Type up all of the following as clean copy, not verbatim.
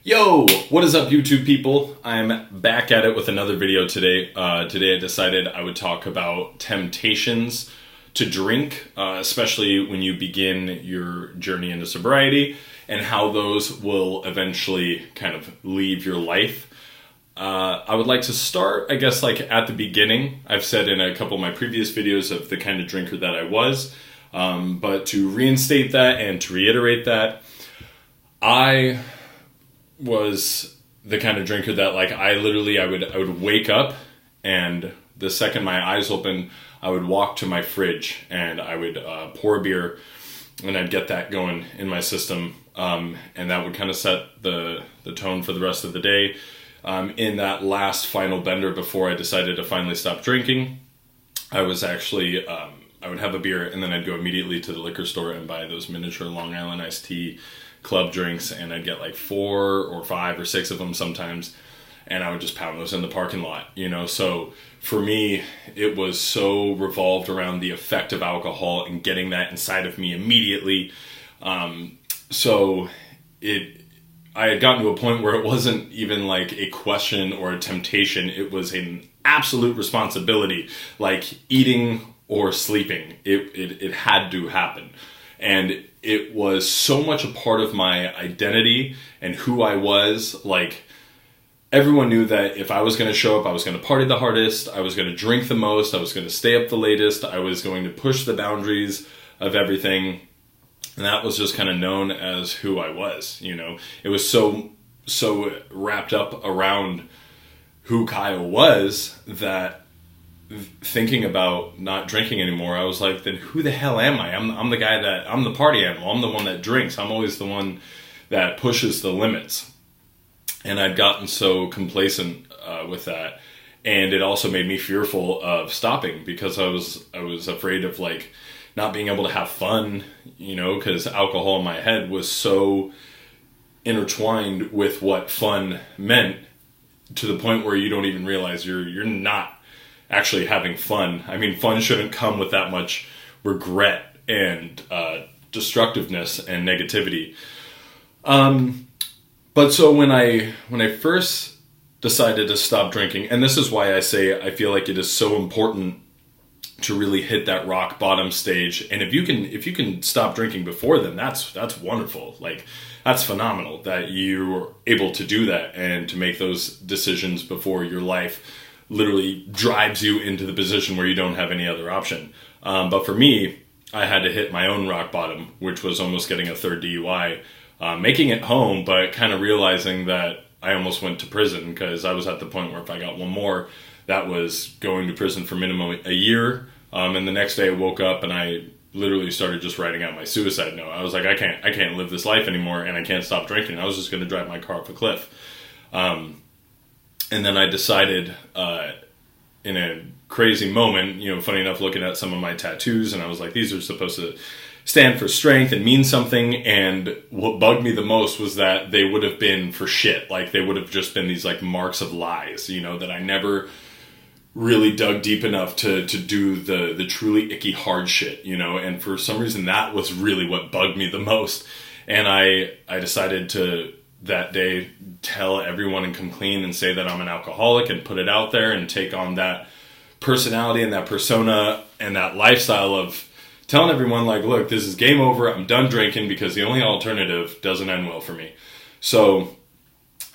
Yo, what is up YouTube people? I'm back at it with another video today. Today I decided I would talk about temptations to drink, especially when you begin your journey into sobriety, and how those will eventually kind of leave your life. I would like to start, I guess, like at the beginning. I've said in a couple of my previous videos of the kind of drinker that I was, but to reinstate that and to reiterate that, I was the kind of drinker that I would wake up, and the second my eyes open, I would walk to my fridge and I would pour a beer, and I'd get that going in my system, and that would kind of set the tone for the rest of the day. In that last final bender before I decided to finally stop drinking, I was actually I would have a beer and then I'd go immediately to the liquor store and buy those miniature Long Island iced tea club drinks, and I'd get like 4 or 5 or 6 of them sometimes, and I would just pound those in the parking lot, So for me, it was so revolved around the effect of alcohol and getting that inside of me immediately. I had gotten to a point where it wasn't even like a question or a temptation. It was an absolute responsibility, like eating or sleeping. It had to happen. And it was so much a part of my identity and who I was. Like, everyone knew that if I was going to show up, I was going to party the hardest, I was going to drink the most, I was going to stay up the latest, I was going to push the boundaries of everything. And that was just kind of known as who I was, It was so wrapped up around who Kyle was that thinking about not drinking anymore, I was like, then who the hell am I? I'm the guy I'm the party animal. I'm the one that drinks. I'm always the one that pushes the limits. And I'd gotten so complacent with that. And it also made me fearful of stopping, because I was afraid of not being able to have fun, because alcohol in my head was so intertwined with what fun meant, to the point where you don't even realize you're not actually having fun. I mean, fun shouldn't come with that much regret and destructiveness and negativity. But so when I first decided to stop drinking, and this is why I say I feel like it is so important to really hit that rock bottom stage. And if you can stop drinking before then, that's wonderful. That's phenomenal that you're able to do that and to make those decisions before your life literally drives you into the position where you don't have any other option. But for me, I had to hit my own rock bottom, which was almost getting a 3rd DUI, making it home, but kind of realizing that I almost went to prison, because I was at the point where if I got one more, that was going to prison for minimum a year. And the next day I woke up and I literally started just writing out my suicide note. I was like, I can't live this life anymore, and I can't stop drinking. I was just going to drive my car off a cliff. And then I decided, in a crazy moment, funny enough, looking at some of my tattoos, and I was like, these are supposed to stand for strength and mean something. And what bugged me the most was that they would have been for shit. They would have just been these marks of lies, that I never really dug deep enough to do the truly icky hard shit, and for some reason that was really what bugged me the most. And I decided to that day tell everyone and come clean and say that I'm an alcoholic and put it out there and take on that personality and that persona and that lifestyle of telling everyone look, this is game over, I'm done drinking, because the only alternative doesn't end well for me. So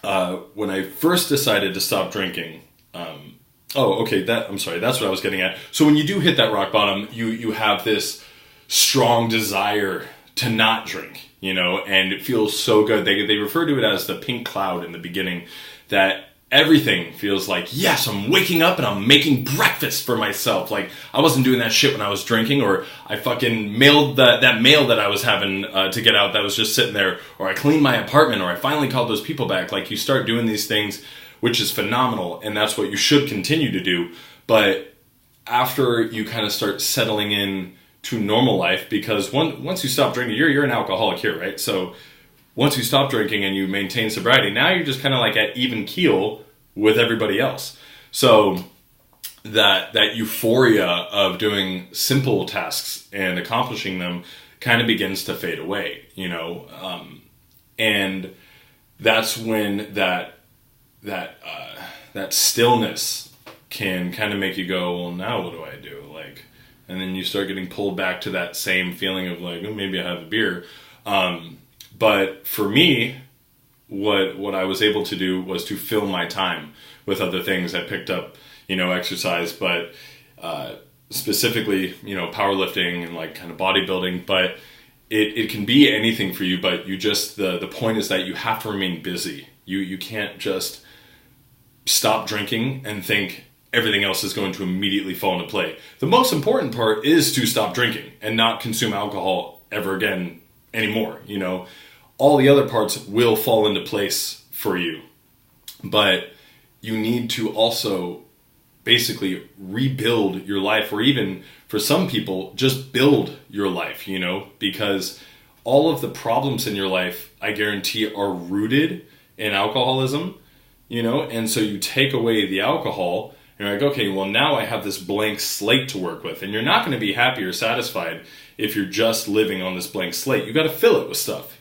when I first decided to stop drinking, that's what I was getting at. So when you do hit that rock bottom, you have this strong desire to not drink, and it feels so good. They refer to it as the pink cloud in the beginning, that everything feels like, yes, I'm waking up and I'm making breakfast for myself. I wasn't doing that shit when I was drinking, or I fucking mailed that mail that I was having to get out that was just sitting there, or I cleaned my apartment, or I finally called those people back. You start doing these things, which is phenomenal, and that's what you should continue to do. But after you kind of start settling in to normal life, because once you stop drinking, you're an alcoholic here, right? So once you stop drinking and you maintain sobriety, now you're just kind of at even keel with everybody else. So that euphoria of doing simple tasks and accomplishing them kind of begins to fade away, and that's when that stillness can kind of make you go, well, now what do I do? Like, and then you start getting pulled back to that same feeling of like, oh, maybe I have a beer. But for me, what I was able to do was to fill my time with other things. I picked up, exercise, but specifically, powerlifting and like kind of bodybuilding. But it can be anything for you. But you just the point is that you have to remain busy. You can't just stop drinking and think everything else is going to immediately fall into play. The most important part is to stop drinking and not consume alcohol ever again anymore. All the other parts will fall into place for you. But you need to also basically rebuild your life, or even for some people, just build your life, because all of the problems in your life, I guarantee, are rooted in alcoholism, and so you take away the alcohol and you're like, okay, well, now I have this blank slate to work with. And you're not going to be happy or satisfied if you're just living on this blank slate. You got to fill it with stuff,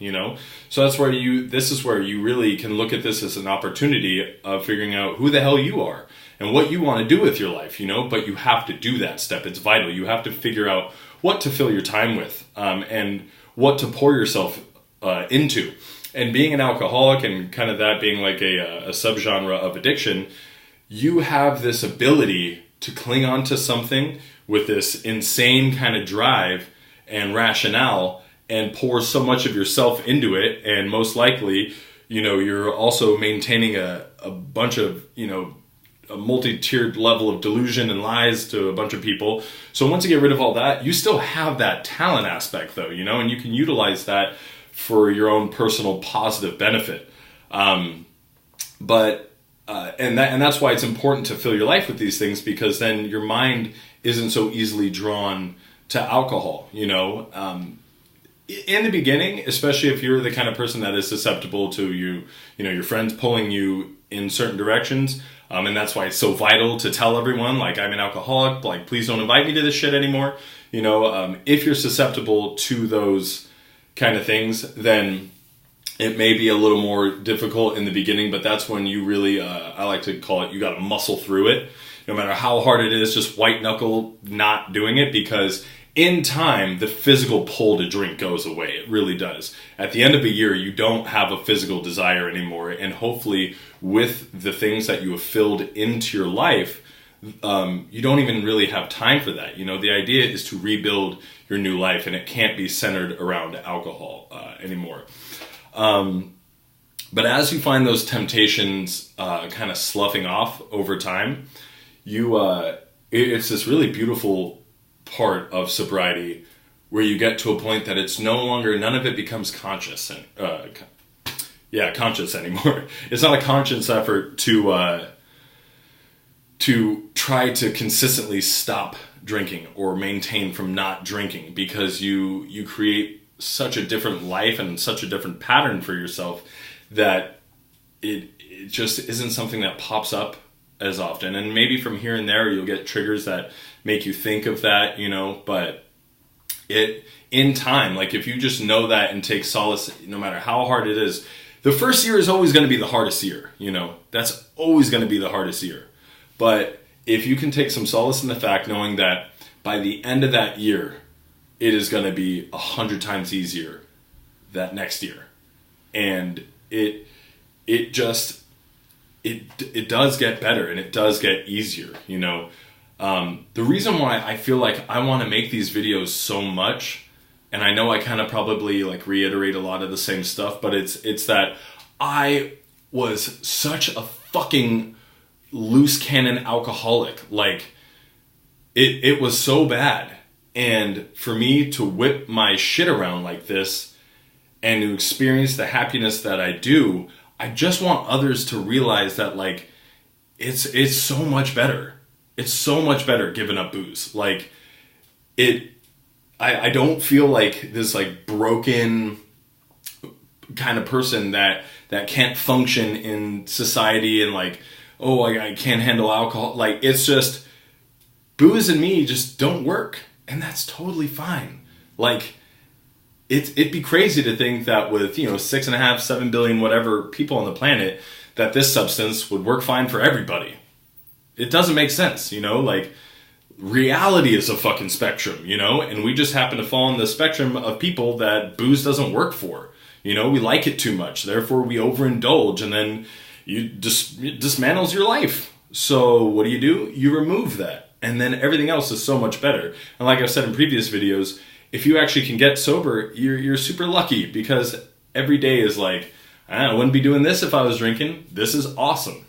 So that's where this is where you really can look at this as an opportunity of figuring out who the hell you are and what you want to do with your life, but you have to do that step. It's vital. You have to figure out what to fill your time with, and what to pour yourself into. And being an alcoholic, and kind of that being like a subgenre of addiction, you have this ability to cling on to something with this insane kind of drive and rationale and pour so much of yourself into it. And most likely, you're also maintaining a bunch of, a multi-tiered level of delusion and lies to a bunch of people. So once you get rid of all that, you still have that talent aspect though, and you can utilize that for your own personal positive benefit. And that's why it's important to fill your life with these things, because then your mind isn't so easily drawn to alcohol, in the beginning, especially if you're the kind of person that is susceptible to your friends pulling you in certain directions. And that's why it's so vital to tell everyone, like, I'm an alcoholic, like, please don't invite me to this shit anymore. If you're susceptible to those kind of things, then it may be a little more difficult in the beginning, but that's when you really, I like to call it, you got to muscle through it. No matter how hard it is, just white knuckle not doing it, because in time, the physical pull to drink goes away. It really does. At the end of a year, you don't have a physical desire anymore, and hopefully with the things that you have filled into your life, you don't even really have time for that. The idea is to rebuild your new life, and it can't be centered around alcohol anymore. But as you find those temptations kind of sloughing off over time, it's this really beautiful part of sobriety where you get to a point that it's no longer, none of it becomes conscious anymore. It's not a conscious effort to try to consistently stop drinking or maintain from not drinking, because you create such a different life and such a different pattern for yourself that it just isn't something that pops up as often. And maybe from here and there you'll get triggers that make you think of that, but in time, like if you just know that and take solace, no matter how hard it is, the first year is always going to be the hardest year, that's always going to be the hardest year. But if you can take some solace in the fact knowing that by the end of that year, it is going to be 100 times easier that next year. And it does get better, and it does get easier, The reason why I feel like I want to make these videos so much, and I know I kind of probably like reiterate a lot of the same stuff, but it's that I was such a fucking loose cannon alcoholic. Like it was so bad. And for me to whip my shit around like this and to experience the happiness that I do, I just want others to realize that like it's so much better. It's so much better giving up booze. Like I don't feel like this like broken kind of person that can't function in society and like, oh, I can't handle alcohol. Like it's just booze and me just don't work. And that's totally fine. Like, it'd be crazy to think that with, 6.5, 7 billion, whatever people on the planet, that this substance would work fine for everybody. It doesn't make sense, like reality is a fucking spectrum, and we just happen to fall in the spectrum of people that booze doesn't work for. We like it too much, therefore we overindulge, and then it dismantles your life. So what do? You remove that, and then everything else is so much better. And like I've said in previous videos, if you actually can get sober, you're super lucky, because every day is like, I wouldn't be doing this if I was drinking. This is awesome,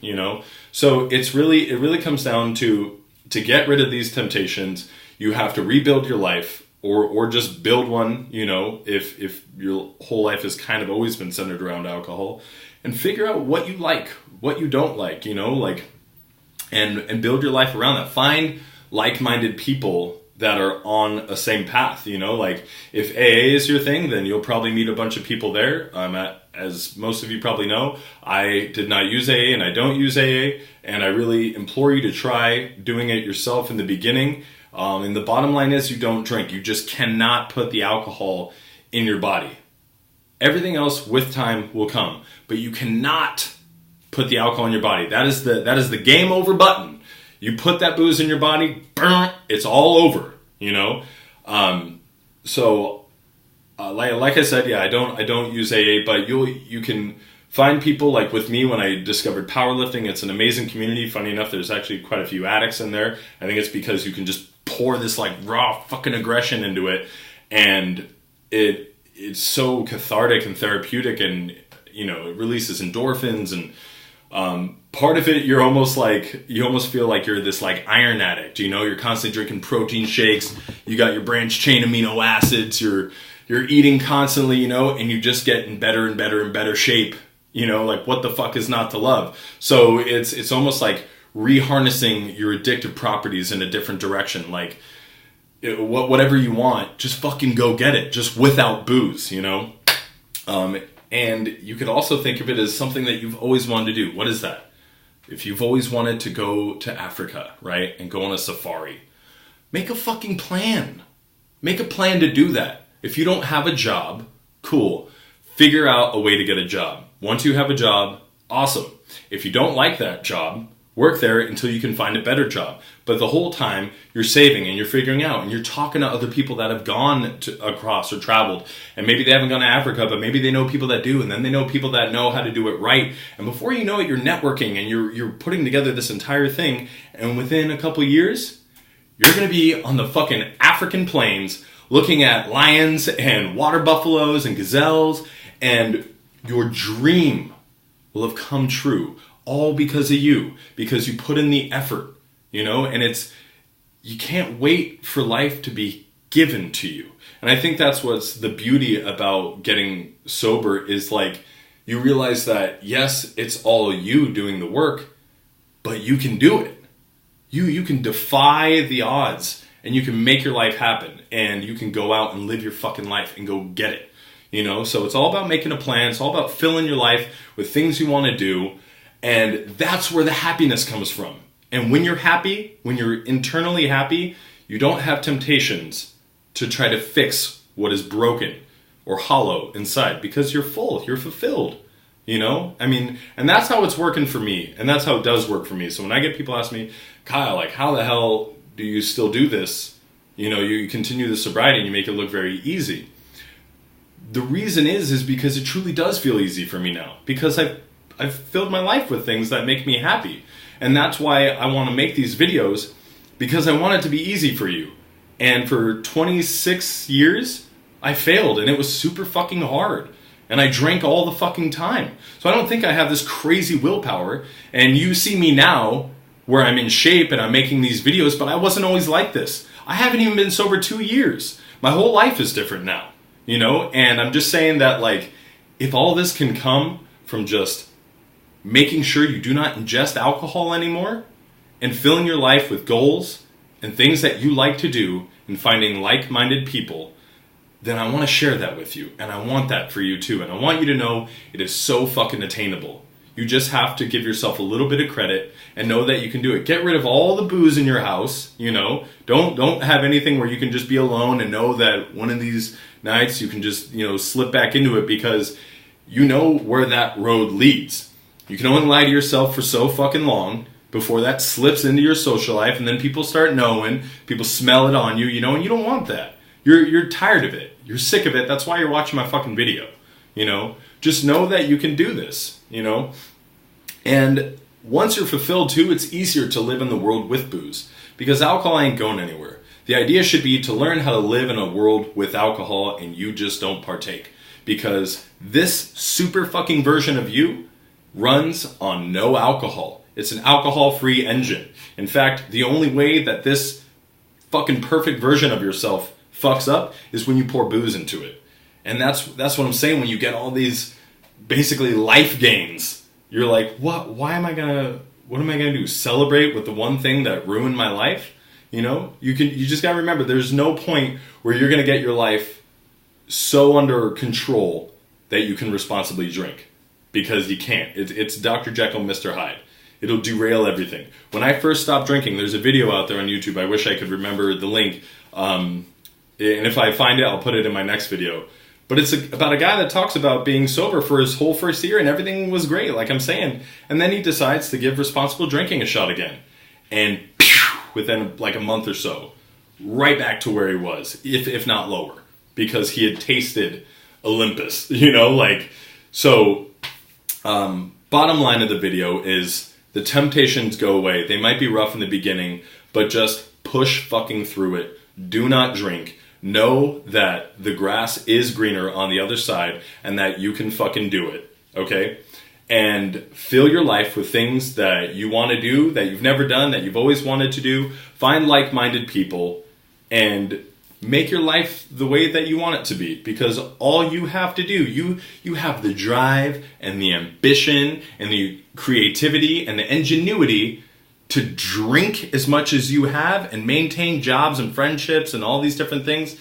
So it really comes down to get rid of these temptations, you have to rebuild your life, or just build one, if your whole life has kind of always been centered around alcohol, and figure out what you like, what you don't like, and build your life around that. Find like-minded people that are on a same path, if AA is your thing, then you'll probably meet a bunch of people there. As most of you probably know, I did not use AA and I don't use AA, and I really implore you to try doing it yourself in the beginning. And the bottom line is, you don't drink. You just cannot put the alcohol in your body. Everything else with time will come, but you cannot put the alcohol in your body. That is the game over button. You put that booze in your body, it's all over, like I said, I don't use AA, but you can find people like with me when I discovered powerlifting. It's an amazing community. Funny enough, there's actually quite a few addicts in there. I think it's because you can just pour this like raw fucking aggression into it, and it's so cathartic and therapeutic, and it releases endorphins, and part of it, you almost feel like you're this like iron addict. You're constantly drinking protein shakes. You got your branched chain amino acids. You're eating constantly, and you just get in better and better and better shape. Like what the fuck is not to love? So it's almost like reharnessing your addictive properties in a different direction. Like whatever you want, just fucking go get it, just without booze. And you could also think of it as something that you've always wanted to do. What is that? If you've always wanted to go to Africa, right, and go on a safari, make a fucking plan. Make a plan to do that. If you don't have a job, cool. Figure out a way to get a job. Once you have a job, awesome. If you don't like that job, work there until you can find a better job. But the whole time, you're saving and you're figuring out, and you're talking to other people that have gone across or traveled. And maybe they haven't gone to Africa, but maybe they know people that do. And then they know people that know how to do it right. And before you know it, you're networking and you're putting together this entire thing. And within a couple years, you're going to be on the fucking African plains looking at lions and water buffaloes and gazelles. And your dream will have come true. All because of you. Because you put in the effort. And you can't wait for life to be given to you. And I think that's what's the beauty about getting sober, is like, you realize that, yes, it's all you doing the work, but you can do it. You can defy the odds, and you can make your life happen, and you can go out and live your fucking life and go get it. So it's all about making a plan. It's all about filling your life with things you want to do. And that's where the happiness comes from. And when you're happy, when you're internally happy, you don't have temptations to try to fix what is broken or hollow inside, because you're full, you're fulfilled, and that's how it's working for me. And that's how it does work for me. So when I get people ask me, Kyle, like, how the hell do you still do this? You continue the sobriety and you make it look very easy. The reason is because it truly does feel easy for me now, because I've filled my life with things that make me happy. And that's why I want to make these videos, because I want it to be easy for you. And for 26 years, I failed, and it was super fucking hard. And I drank all the fucking time. So I don't think I have this crazy willpower. And you see me now, where I'm in shape and I'm making these videos, but I wasn't always like this. I haven't even been sober 2 years. My whole life is different now. And I'm just saying that, like, if all this can come from just making sure you do not ingest alcohol anymore, and filling your life with goals and things that you like to do, and finding like-minded people, then I want to share that with you. And I want that for you too. And I want you to know it is so fucking attainable. You just have to give yourself a little bit of credit and know that you can do it. Get rid of all the booze in your house, you know. Don't have anything where you can just be alone and know that one of these nights you can just, you know, slip back into it, because you know where that road leads. You can only lie to yourself for so fucking long before that slips into your social life, and then people start knowing, people smell it on you, you know, and you don't want that. You're tired of it. You're sick of it. That's why you're watching my fucking video, you know. Just know that you can do this, you know. And once you're fulfilled too, it's easier to live in the world with booze, because alcohol ain't going anywhere. The idea should be to learn how to live in a world with alcohol, and you just don't partake, because this super fucking version of you runs on no alcohol. It's an alcohol-free engine. In fact, the only way that this fucking perfect version of yourself fucks up is when you pour booze into it. And that's what I'm saying. When you get all these basically life gains, you're like, what am I gonna do? Celebrate with the one thing that ruined my life? You know, you just gotta remember, there's no point where you're gonna get your life so under control that you can responsibly drink, because you can't. It's Dr. Jekyll, Mr. Hyde. It'll derail everything. When I first stopped drinking, there's a video out there on YouTube. I wish I could remember the link. And if I find it, I'll put it in my next video. But it's about a guy that talks about being sober for his whole first year, and everything was great, like I'm saying. And then he decides to give responsible drinking a shot again. And within like a month or so, right back to where he was, if not lower, because he had tasted Olympus, you know, like. So bottom line of the video is, the temptations go away. They might be rough in the beginning, but just push fucking through it. Do not drink. Know that the grass is greener on the other side, and that you can fucking do it, okay? And fill your life with things that you want to do, that you've never done, that you've always wanted to do. Find like-minded people, and make your life the way that you want it to be, because all you have to do, you have the drive and the ambition and the creativity and the ingenuity to drink as much as you have and maintain jobs and friendships and all these different things.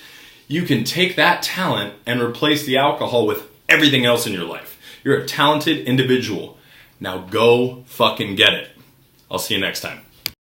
You can take that talent and replace the alcohol with everything else in your life. You're a talented individual. Now go fucking get it. I'll see you next time.